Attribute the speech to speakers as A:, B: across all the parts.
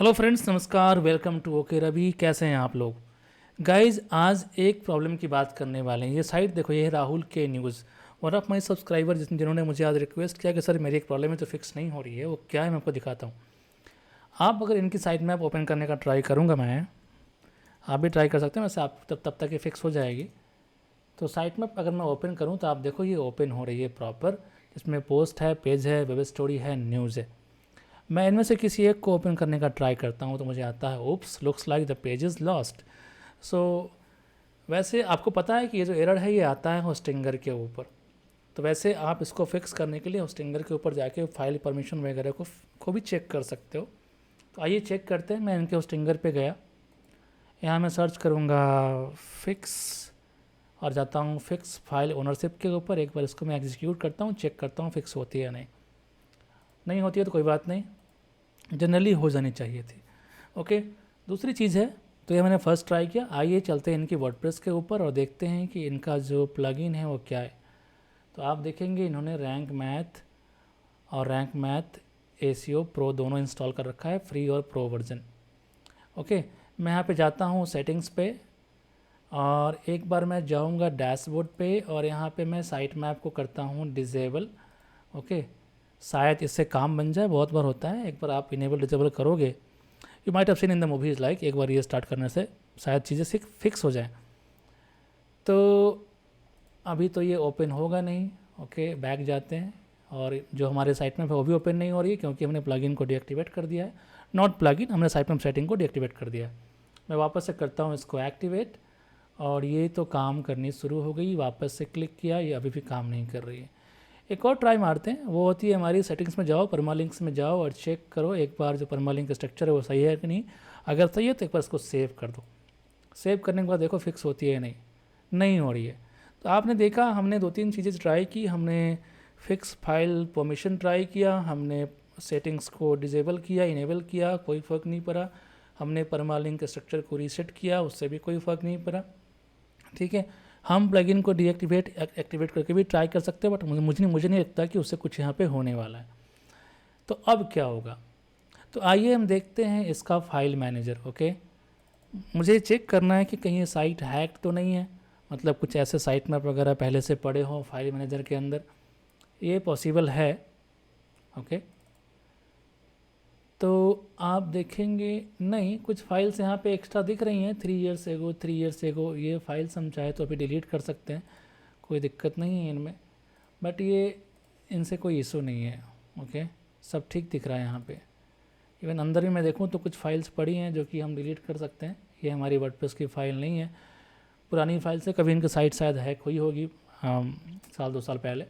A: Hello friends, नमस्कार। Welcome to okay Ravi. कैसे हैं आप लोग? गाइज, आज एक प्रॉब्लम की बात करने वाले हैं। ये साइट देखो, ये है राहुल के news. One of my subscriber जिन्होंने मुझे आज रिक्वेस्ट किया कि सर मेरी एक प्रॉब्लम है जो फिक्स नहीं हो रही है, वो क्या है मैं आपको दिखाता हूँ। आप अगर इनकी साइट में आप ओपन करने का ट्राई करूँगा मैं, आप भी ट्राई कर सकते हैं। वैसे आप तब तक ये फिक्स हो जाएगी। तो साइट में अगर मैं ओपन करूँ तो आप देखो ये ओपन हो रही है प्रॉपर। इसमें पोस्ट है, पेज है, वेब स्टोरी है, न्यूज़ है। मैं इनमें से किसी एक को ओपन करने का ट्राई करता हूँ तो मुझे आता है oops looks like the page is lost. So वैसे आपको पता है कि ये जो एरर है ये आता है होस्टिंगर के ऊपर। तो वैसे आप इसको फिक्स करने के लिए होस्टिंगर के ऊपर जाके फाइल परमिशन वगैरह को भी चेक कर सकते हो। तो आइए चेक करते हैं। मैं इनके होस्टिंगर पे गया, यहाँ मैं सर्च करूँगा फिक्स और जाता हूँ फिक्स फाइल ओनरशिप के ऊपर। एक बार इसको मैं एग्जीक्यूट करता हूँ, चेक करता हूँ फिक्स होती है या नहीं होती है तो कोई बात नहीं, जनरली हो जानी चाहिए थी। ओके, दूसरी चीज़ है, तो ये मैंने फर्स्ट ट्राई किया। आइए चलते हैं इनकी वर्डप्रेस के ऊपर और देखते हैं कि इनका जो प्लगइन है वो क्या है। तो आप देखेंगे इन्होंने रैंक मैथ और रैंक मैथ एसीओ प्रो दोनों इंस्टॉल कर रखा है, फ्री और प्रो वर्जन। ओके, मैं यहाँ पे जाता हूँ सेटिंग्स पे और एक बार मैं जाऊँगा डैशबोर्ड पे और यहाँ पे मैं साइट मैप को करता हूँ डिजेबल। ओके, शायद इससे काम बन जाए, बहुत बार होता है। एक बार आप इनेबल डिजेबल करोगे, you might have seen in the movies like, एक बार ये स्टार्ट करने से शायद चीज़ें फिक्स हो जाएं। तो अभी तो ये ओपन होगा नहीं। ओके, बैक जाते हैं और जो हमारे साइट में वो भी ओपन नहीं हो रही है क्योंकि हमने प्लगइन को डीएक्टिवेट कर दिया है। नॉट प्लगइन, हमने साइट में सेटिंग को डीएक्टिवेट कर दिया है। मैं वापस से करता हूँ इसको एक्टिवेट और ये तो काम करनी शुरू हो गई। वापस से क्लिक किया, ये अभी भी काम नहीं कर रही है। एक और ट्राई मारते हैं, वो होती है हमारी सेटिंग्स में जाओ, परमालिंक्स में जाओ और चेक करो एक बार जो परमालिंक स्ट्रक्चर है वो सही है कि नहीं। अगर सही है तो एक बार इसको सेव कर दो। सेव करने के बाद देखो फिक्स होती है नहीं हो रही है। तो आपने देखा, हमने दो तीन चीज़ें ट्राई की। हमने फिक्स फाइल परमिशन ट्राई किया, हमने सेटिंग्स को डिजेबल किया, इनेबल किया, कोई फ़र्क नहीं पड़ा। हमने परमालिंक स्ट्रक्चर को रीसेट किया, उससे भी कोई फ़र्क नहीं पड़ा। ठीक है, हम प्लगइन को डीएक्टिवेट एक्टिवेट करके भी ट्राई कर सकते हैं, बट मुझे नहीं लगता कि उससे कुछ यहाँ पे होने वाला है। तो अब क्या होगा, तो आइए हम देखते हैं इसका फाइल मैनेजर। ओके, मुझे चेक करना है कि कहीं ये साइट हैक तो नहीं है, मतलब कुछ ऐसे साइट मैप वगैरह पहले से पड़े हों फाइल मैनेजर के अंदर। ये पॉसिबल है। ओके, तो आप देखेंगे नहीं, कुछ फाइल्स यहाँ पे एक्स्ट्रा दिख रही हैं, 3 ईयर्स एगो। ये फाइल्स हम चाहे तो अभी डिलीट कर सकते हैं, कोई दिक्कत नहीं है इनमें। बट ये इनसे कोई इशू नहीं है। ओके, सब ठीक दिख रहा है यहाँ पे। इवन अंदर भी मैं देखूँ तो कुछ फाइल्स पड़ी हैं जो कि हम डिलीट कर सकते हैं। ये हमारी वर्डप्रेस की फ़ाइल नहीं है, पुरानी फाइल से कभी इनकी साइट शायद हैक हुई होगी साल 2 साल पहले।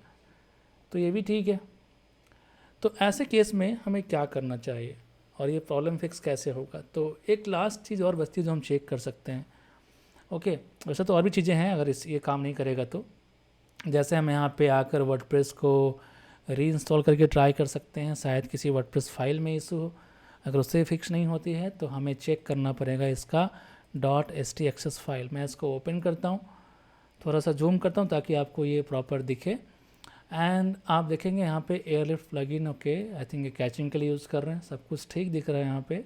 A: तो ये भी ठीक है। तो ऐसे केस में हमें क्या करना चाहिए और ये प्रॉब्लम फिक्स कैसे होगा? तो एक लास्ट चीज़ और बचती है जो हम चेक कर सकते हैं। ओके, वैसे तो और भी चीज़ें हैं, अगर ये काम नहीं करेगा तो जैसे हम यहाँ पे आकर वर्डप्रेस को रीइंस्टॉल करके ट्राई कर सकते हैं। शायद किसी वर्डप्रेस फाइल में इशू हो, अगर उससे फिक्स नहीं होती है तो हमें चेक करना पड़ेगा इसका .htxs फाइल। मैं इसको ओपन करता हूँ, थोड़ा सा जूम करता हूँ ताकि आपको ये प्रॉपर दिखे। एंड आप देखेंगे यहाँ पे airlift plugin. Okay, I think ये कैचिंग के लिए यूज़ कर रहे हैं, सब कुछ ठीक दिख रहा है यहाँ पे।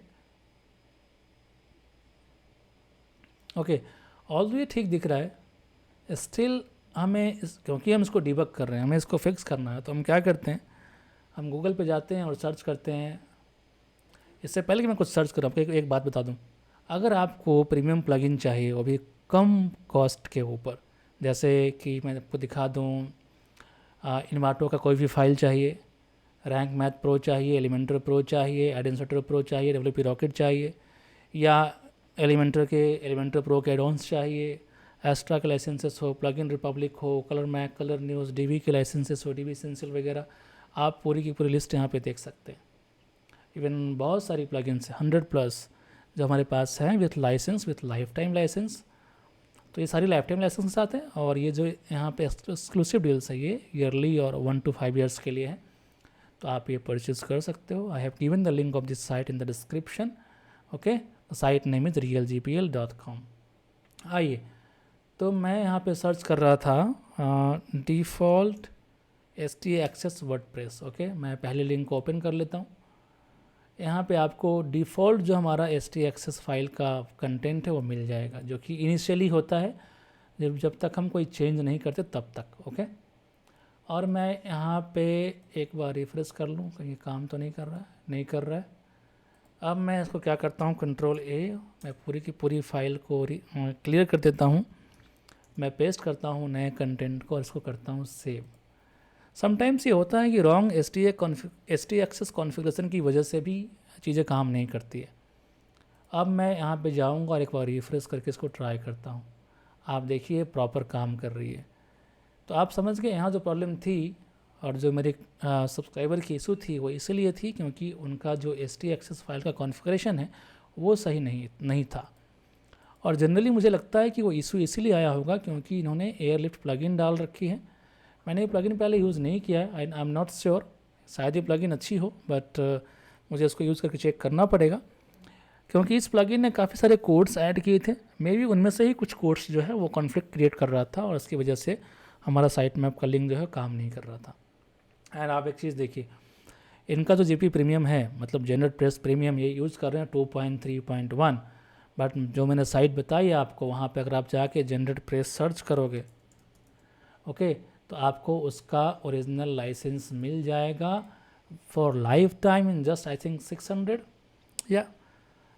A: ओके, ऑल्दो ये ठीक दिख रहा है, स्टिल हमें क्योंकि हम इसको डिबग कर रहे हैं, हमें इसको फिक्स करना है, तो हम क्या करते हैं, हम गूगल पे जाते हैं और सर्च करते हैं। इससे पहले कि मैं कुछ सर्च करूँ, आपको एक बात बता दूँ, अगर आपको प्रीमियम प्लगइन चाहिए वो भी कम कॉस्ट के ऊपर, जैसे कि मैं आपको दिखा दूँ, इन्वाटो का कोई भी फाइल चाहिए, रैंक मैथ प्रो चाहिए, एलिमेंटर प्रो चाहिए, एडेंसटर प्रो चाहिए, डब्ल्यूपी रॉकेट चाहिए, या एलिमेंटर प्रो के एडॉन्स चाहिए, एस्ट्रा के लाइसेंसेस हो, प्लगइन रिपब्लिक हो, Color Mag, Color News, DB के लाइसेंसेस हो, डीबी एसेंशियल वगैरह, आप पूरी की पूरी लिस्ट यहाँ पे देख सकते हैं। इवन बहुत सारी प्लगइन्स हैं, 100+ जो हमारे पास हैं with licence, with lifetime licence. तो ये सारी लाइफ टाइम लाइसेंस के साथ हैं, और ये जो यहाँ पे एक्सक्लूसिव डील्स है ये ईयरली और 1 to 5 ईयर्स के लिए है, तो आप ये परचेज कर सकते हो। I have given the link of this site in the description. Okay, site name is realgpl.com। आइए, तो मैं यहाँ पे सर्च कर रहा था डिफ़ॉल्ट htxs वर्डप्रेस। ओके, मैं पहले लिंक को ओपन कर लेता हूँ। यहाँ पे आपको डिफ़ॉल्ट जो हमारा ST एक्सेस फाइल का कंटेंट है वो मिल जाएगा, जो कि इनिशियली होता है जब तक हम कोई चेंज नहीं करते तब तक। ओके, और मैं यहाँ पे एक बार रिफ्रेश कर लूँ, कहीं काम तो नहीं कर रहा है, नहीं कर रहा है। अब मैं इसको क्या करता हूँ, Ctrl+A, मैं पूरी की पूरी फाइल को क्लियर कर देता हूँ। मैं पेस्ट करता हूँ नए कंटेंट को और इसको करता हूँ सेव। समटाइम्स ये होता है कि रॉन्ग ST एक्सेस कॉन्फ़िगरेशन की वजह से भी चीज़ें काम नहीं करती है। अब मैं यहाँ पे जाऊँगा और एक बार रिफ्रेश करके इसको ट्राई करता हूँ। आप देखिए प्रॉपर काम कर रही है। तो आप समझ गए यहाँ जो प्रॉब्लम थी और जो मेरे सब्सक्राइबर की इशू थी वो इसलिए थी क्योंकि उनका जो ST एक्सेस फाइल का कॉन्फ़िगरेशन है वो सही नहीं था। और जनरली मुझे लगता है कि वो इशू इसीलिए आया होगा क्योंकि इन्होंने एयरलिफ्ट प्लगइन डाल रखी है। मैंने ये प्लगइन पहले यूज़ नहीं किया है, आई एम नॉट श्योर, शायद ये प्लगइन अच्छी हो, बट मुझे इसको यूज़ करके चेक करना पड़ेगा क्योंकि इस प्लगइन ने काफ़ी सारे कोड्स ऐड किए थे। मे बी उनमें से ही कुछ कोड्स जो है वो कॉन्फ्लिक्ट क्रिएट कर रहा था और इसकी वजह से हमारा साइट मैप का लिंक जो है काम नहीं कर रहा था। एंड आप एक चीज़ देखिए, इनका जो GP प्रीमियम है, मतलब जनरेट प्रेस प्रीमियम, ये यूज़ कर रहे हैं 2.3.1, बट जो मैंने साइट बताई आपको वहाँ पे अगर आप जाके जनरेट प्रेस सर्च करोगे, ओके, तो आपको उसका ओरिजिनल लाइसेंस मिल जाएगा for life time in just I think 600 या।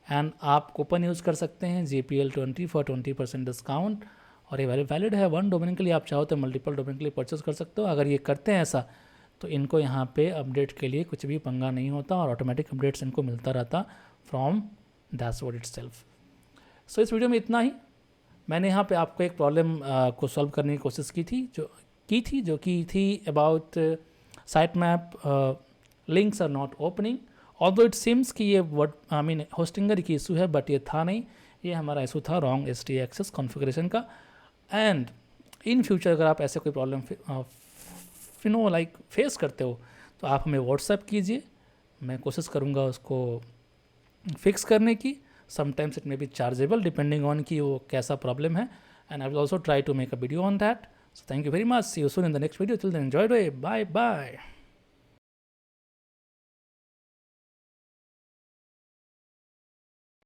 A: एंड आप कूपन यूज़ कर सकते हैं GPL20 फॉर 20% डिस्काउंट, और ये वैलिड है 1 डोमेन के लिए। आप चाहो तो मल्टीपल डोमेन के लिए परचेस कर सकते हो। अगर ये करते हैं ऐसा तो इनको यहाँ पे अपडेट के लिए कुछ भी पंगा नहीं होता और ऑटोमेटिक अपडेट्स इनको मिलता रहता फ्रॉम डैशबोर्ड इटसेल्फ। सो इस वीडियो में इतना ही। मैंने यहाँ पे आपको एक प्रॉब्लम को सॉल्व करने की कोशिश की थी जो कि थी about sitemap links are not opening. Although it seems कि ये होस्टिंगर की इशू है, बट ये था नहीं, ये हमारा इशू था रॉन्ग ST एक्सेस कॉन्फ़िगरेशन का। एंड इन फ्यूचर अगर आप ऐसे कोई प्रॉब्लम फेस करते हो तो आप हमें व्हाट्सएप कीजिए, मैं कोशिश करूँगा उसको फिक्स करने की। Sometimes it may be chargeable depending on कि वो कैसा प्रॉब्लम है, and I will also try to make a video on that. So thank you very much, see you soon in the next video, till then enjoy, bye bye.